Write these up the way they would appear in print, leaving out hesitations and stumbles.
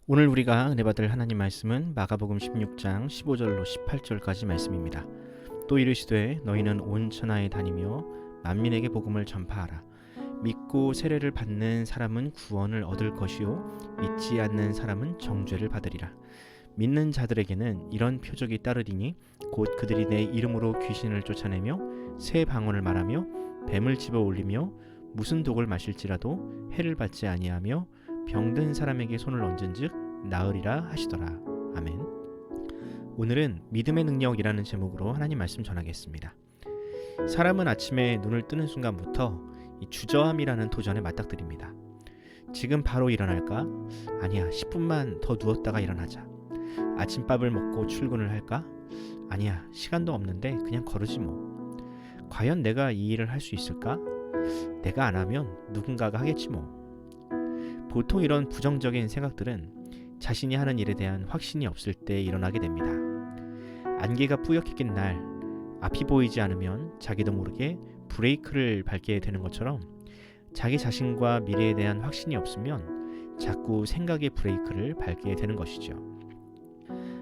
오늘 우리가 은혜 받을 하나님 말씀은 마가복음 16장 15절로 18절까지 말씀입니다. 또 이르시되 너희는 온 천하에 다니며 만민에게 복음을 전파하라. 믿고 세례를 받는 사람은 구원을 얻을 것이요 믿지 않는 사람은 정죄를 받으리라. 믿는 자들에게는 이런 표적이 따르리니 곧 그들이 내 이름으로 귀신을 쫓아내며 새 방언을 말하며 뱀을 집어 올리며 무슨 독을 마실지라도 해를 받지 아니하며 병든 사람에게 손을 얹은즉 나으리라 하시더라. 아멘. 오늘은 믿음의 능력이라는 제목으로 하나님 말씀 전하겠습니다. 사람은 아침에 눈을 뜨는 순간부터 이 주저함이라는 도전에 맞닥뜨립니다. 지금 바로 일어날까? 아니야, 10분만 더 누웠다가 일어나자. 아침밥을 먹고 출근을 할까? 아니야, 시간도 없는데 그냥 걸으지 뭐. 과연 내가 이 일을 할 수 있을까? 내가 안 하면 누군가가 하겠지 뭐. 보통 이런 부정적인 생각들은 자신이 하는 일에 대한 확신이 없을 때 일어나게 됩니다. 안개가 뿌옇게 낀 날, 앞이 보이지 않으면 자기도 모르게 브레이크를 밟게 되는 것처럼 자기 자신과 미래에 대한 확신이 없으면 자꾸 생각의 브레이크를 밟게 되는 것이죠.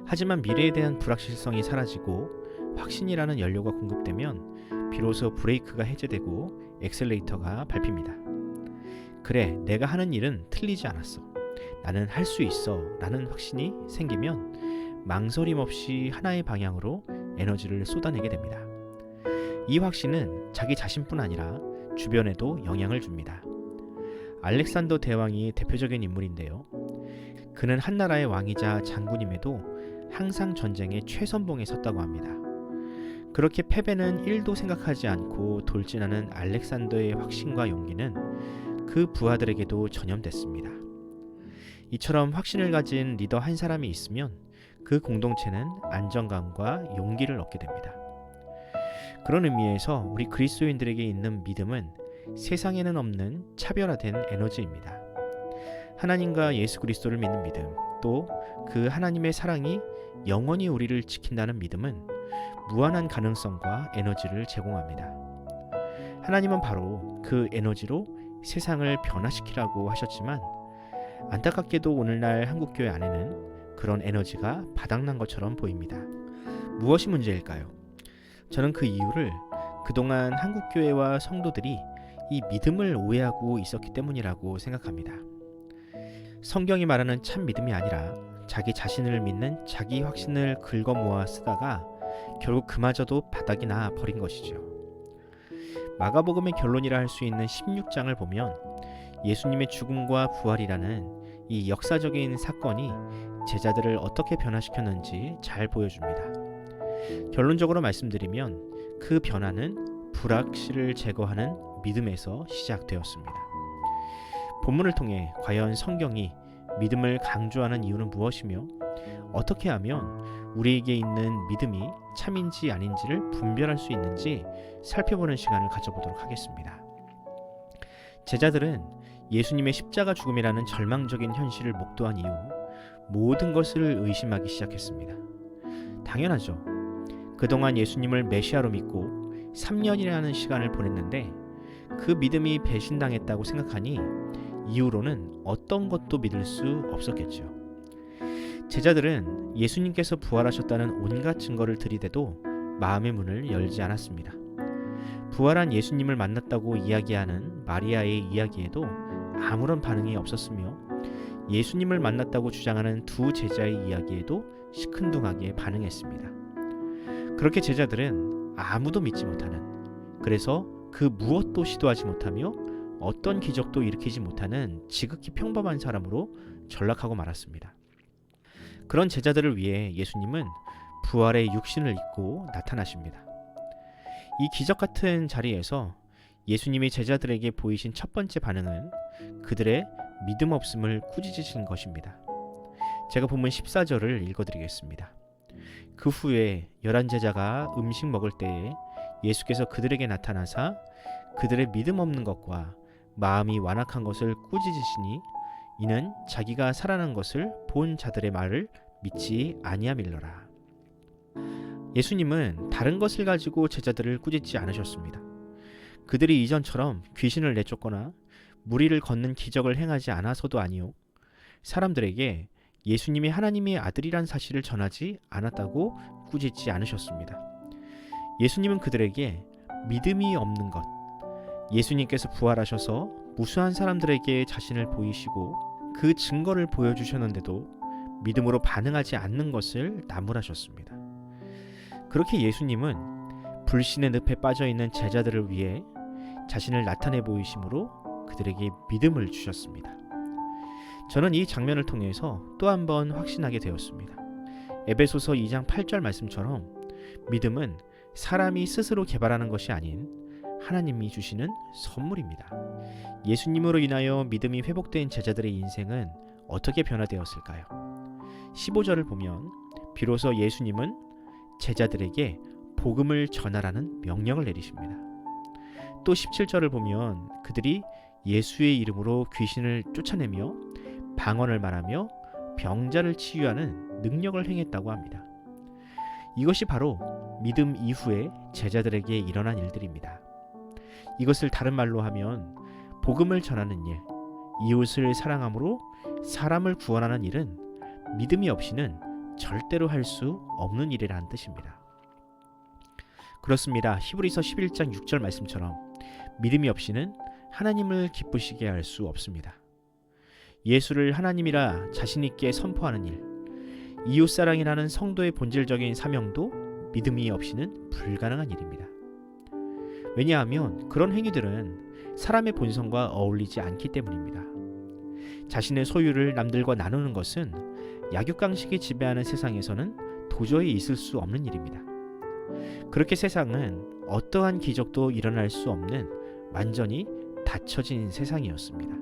하지만 미래에 대한 불확실성이 사라지고 확신이라는 연료가 공급되면 비로소 브레이크가 해제되고 엑셀레이터가 밟힙니다. 그래, 내가 하는 일은 틀리지 않았어. 나는 할 수 있어 라는 확신이 생기면 망설임 없이 하나의 방향으로 에너지를 쏟아내게 됩니다. 이 확신은 자기 자신뿐 아니라 주변에도 영향을 줍니다. 알렉산더 대왕이 대표적인 인물인데요. 그는 한 나라의 왕이자 장군임에도 항상 전쟁의 최선봉에 섰다고 합니다. 그렇게 패배는 1도 생각하지 않고 돌진하는 알렉산더의 확신과 용기는 그 부하들에게도 전염됐습니다. 이처럼 확신을 가진 리더 한 사람이 있으면 그 공동체는 안정감과 용기를 얻게 됩니다. 그런 의미에서 우리 그리스도인들에게 있는 믿음은 세상에는 없는 차별화된 에너지입니다. 하나님과 예수 그리스도를 믿는 믿음, 또 그 하나님의 사랑이 영원히 우리를 지킨다는 믿음은 무한한 가능성과 에너지를 제공합니다. 하나님은 바로 그 에너지로 세상을 변화시키라고 하셨지만 안타깝게도 오늘날 한국교회 안에는 그런 에너지가 바닥난 것처럼 보입니다. 무엇이 문제일까요? 저는 그 이유를 그동안 한국교회와 성도들이 이 믿음을 오해하고 있었기 때문이라고 생각합니다. 성경이 말하는 참 믿음이 아니라 자기 자신을 믿는 자기 확신을 긁어 모아 쓰다가 결국 그마저도 바닥이 나 버린 것이죠. 마가복음의 결론이라 할 수 있는 16장을 보면 예수님의 죽음과 부활이라는 이 역사적인 사건이 제자들을 어떻게 변화시켰는지 잘 보여줍니다. 결론적으로 말씀드리면 그 변화는 불확실을 제거하는 믿음에서 시작되었습니다. 본문을 통해 과연 성경이 믿음을 강조하는 이유는 무엇이며 어떻게 하면 우리에게 있는 믿음이 참인지 아닌지를 분별할 수 있는지 살펴보는 시간을 가져보도록 하겠습니다. 제자들은 예수님의 십자가 죽음이라는 절망적인 현실을 목도한 이후 모든 것을 의심하기 시작했습니다. 당연하죠. 그동안 예수님을 메시아로 믿고 3년이라는 시간을 보냈는데 그 믿음이 배신당했다고 생각하니 이후로는 어떤 것도 믿을 수 없었겠죠. 제자들은 예수님께서 부활하셨다는 온갖 증거를 들이대도 마음의 문을 열지 않았습니다. 부활한 예수님을 만났다고 이야기하는 마리아의 이야기에도 아무런 반응이 없었으며 예수님을 만났다고 주장하는 두 제자의 이야기에도 시큰둥하게 반응했습니다. 그렇게 제자들은 아무도 믿지 못하는, 그래서 그 무엇도 시도하지 못하며 어떤 기적도 일으키지 못하는 지극히 평범한 사람으로 전락하고 말았습니다. 그런 제자들을 위해 예수님은 부활의 육신을 입고 나타나십니다. 이 기적 같은 자리에서 예수님이 제자들에게 보이신 첫 번째 반응은 그들의 믿음 없음을 꾸짖으신 것입니다. 제가 본문 14절을 읽어드리겠습니다. 그 후에 11제자가 음식 먹을 때에 예수께서 그들에게 나타나사 그들의 믿음 없는 것과 마음이 완악한 것을 꾸짖으시니 이는 자기가 살아난 것을 본 자들의 말을 믿지 아니함일러라. 예수님은 다른 것을 가지고 제자들을 꾸짖지 않으셨습니다. 그들이 이전처럼 귀신을 내쫓거나 무리를 걷는 기적을 행하지 않아서도 아니요, 사람들에게 예수님이 하나님의 아들이란 사실을 전하지 않았다고 꾸짖지 않으셨습니다. 예수님은 그들에게 믿음이 없는 것, 예수님께서 부활하셔서 무수한 사람들에게 자신을 보이시고 그 증거를 보여주셨는데도 믿음으로 반응하지 않는 것을 나무라셨습니다. 그렇게 예수님은 불신의 늪에 빠져있는 제자들을 위해 자신을 나타내 보이심으로 그들에게 믿음을 주셨습니다. 저는 이 장면을 통해서 또 한 번 확신하게 되었습니다. 에베소서 2장 8절 말씀처럼 믿음은 사람이 스스로 개발하는 것이 아닌 하나님이 주시는 선물입니다. 예수님으로 인하여 믿음이 회복된 제자들의 인생은 어떻게 변화되었을까요? 15절을 보면 비로소 예수님은 제자들에게 복음을 전하라는 명령을 내리십니다. 또 17절을 보면 그들이 예수의 이름으로 귀신을 쫓아내며 방언을 말하며 병자를 치유하는 능력을 행했다고 합니다. 이것이 바로 믿음 이후에 제자들에게 일어난 일들입니다. 이것을 다른 말로 하면 복음을 전하는 일, 이웃을 사랑함으로 사람을 구원하는 일은 믿음이 없이는 절대로 할 수 없는 일이라는 뜻입니다. 그렇습니다. 히브리서 11장 6절 말씀처럼 믿음이 없이는 하나님을 기쁘시게 할 수 없습니다. 예수를 하나님이라 자신 있게 선포하는 일, 이웃사랑이라는 성도의 본질적인 사명도 믿음이 없이는 불가능한 일입니다. 왜냐하면 그런 행위들은 사람의 본성과 어울리지 않기 때문입니다. 자신의 소유를 남들과 나누는 것은 약육강식이 지배하는 세상에서는 도저히 있을 수 없는 일입니다. 그렇게 세상은 어떠한 기적도 일어날 수 없는 완전히 닫혀진 세상이었습니다.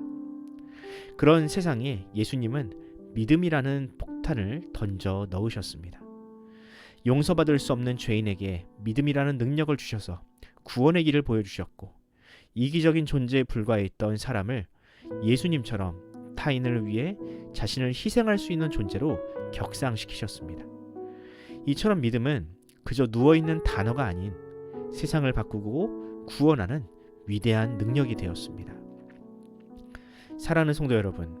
그런 세상에 예수님은 믿음이라는 폭탄을 던져 넣으셨습니다. 용서받을 수 없는 죄인에게 믿음이라는 능력을 주셔서 구원의 길을 보여주셨고, 이기적인 존재에 불과했던 사람을 예수님처럼 타인을 위해 자신을 희생할 수 있는 존재로 격상시키셨습니다. 이처럼 믿음은 그저 누워있는 단어가 아닌 세상을 바꾸고 구원하는 위대한 능력이 되었습니다. 사랑하는 성도 여러분,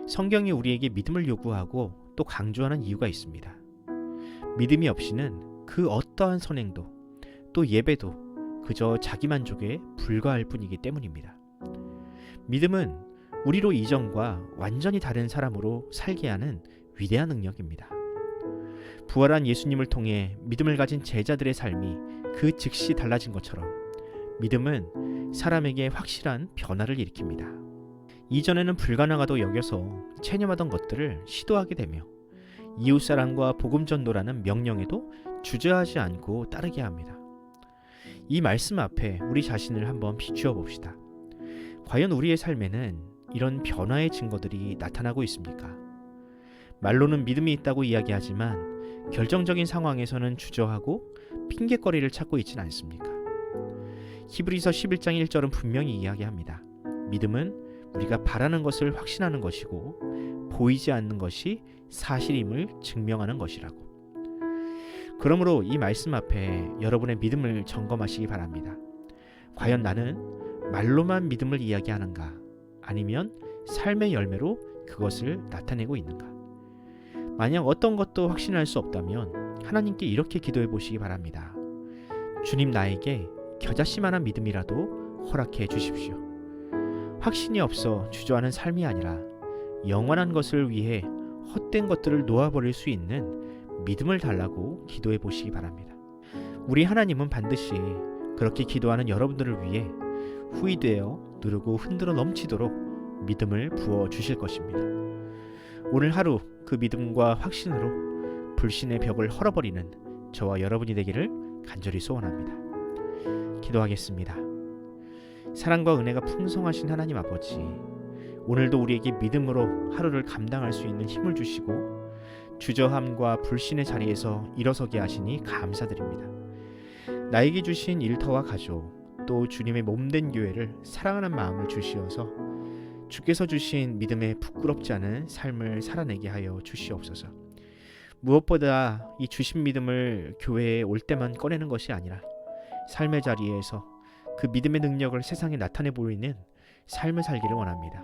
성경이 우리에게 믿음을 요구하고 또 강조하는 이유가 있습니다. 믿음이 없이는 그 어떠한 선행도 또 예배도 그저 자기만족에 불과할 뿐이기 때문입니다. 믿음은 우리로 이전과 완전히 다른 사람으로 살게 하는 위대한 능력입니다. 부활한 예수님을 통해 믿음을 가진 제자들의 삶이 그 즉시 달라진 것처럼 믿음은 사람에게 확실한 변화를 일으킵니다. 이전에는 불가능하다고 여겨서 체념하던 것들을 시도하게 되며 이웃사랑과 복음전도라는 명령에도 주저하지 않고 따르게 합니다. 이 말씀 앞에 우리 자신을 한번 비추어 봅시다. 과연 우리의 삶에는 이런 변화의 증거들이 나타나고 있습니까? 말로는 믿음이 있다고 이야기하지만 결정적인 상황에서는 주저하고 핑계거리를 찾고 있지는 않습니까? 히브리서 11장 1절은 분명히 이야기합니다. 믿음은 우리가 바라는 것을 확신하는 것이고 보이지 않는 것이 사실임을 증명하는 것이라고. 그러므로 이 말씀 앞에 여러분의 믿음을 점검하시기 바랍니다. 과연 나는 말로만 믿음을 이야기하는가? 아니면 삶의 열매로 그것을 나타내고 있는가? 만약 어떤 것도 확신할 수 없다면 하나님께 이렇게 기도해 보시기 바랍니다. 주님, 나에게 겨자씨만한 믿음이라도 허락해 주십시오. 확신이 없어 주저하는 삶이 아니라 영원한 것을 위해 헛된 것들을 놓아버릴 수 있는 믿음을 달라고 기도해 보시기 바랍니다. 우리 하나님은 반드시 그렇게 기도하는 여러분들을 위해 후이되어 누르고 흔들어 넘치도록 믿음을 부어 주실 것입니다. 오늘 하루 그 믿음과 확신으로 불신의 벽을 헐어버리는 저와 여러분이 되기를 간절히 소원합니다. 기도하겠습니다. 사랑과 은혜가 풍성하신 하나님 아버지, 오늘도 우리에게 믿음으로 하루를 감당할 수 있는 힘을 주시고 주저함과 불신의 자리에서 일어서게 하시니 감사드립니다. 나에게 주신 일터와 가족, 또 주님의 몸된 교회를 사랑하는 마음을 주시어서 주께서 주신 믿음에 부끄럽지 않은 삶을 살아내게 하여 주시옵소서. 무엇보다 이 주신 믿음을 교회에 올 때만 꺼내는 것이 아니라 삶의 자리에서 그 믿음의 능력을 세상에 나타내 보이는 삶을 살기를 원합니다.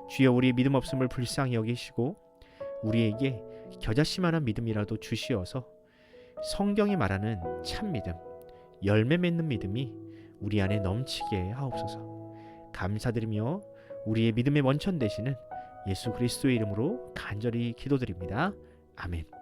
주여, 우리 믿음 없음을 불쌍히 여기시고 우리에게 겨자씨만한 믿음이라도 주시어서 성경이 말하는 참 믿음, 열매 맺는 믿음이 우리 안에 넘치게 하옵소서. 감사드리며 우리의 믿음의 원천 되시는 예수 그리스도의 이름으로 간절히 기도드립니다. 아멘.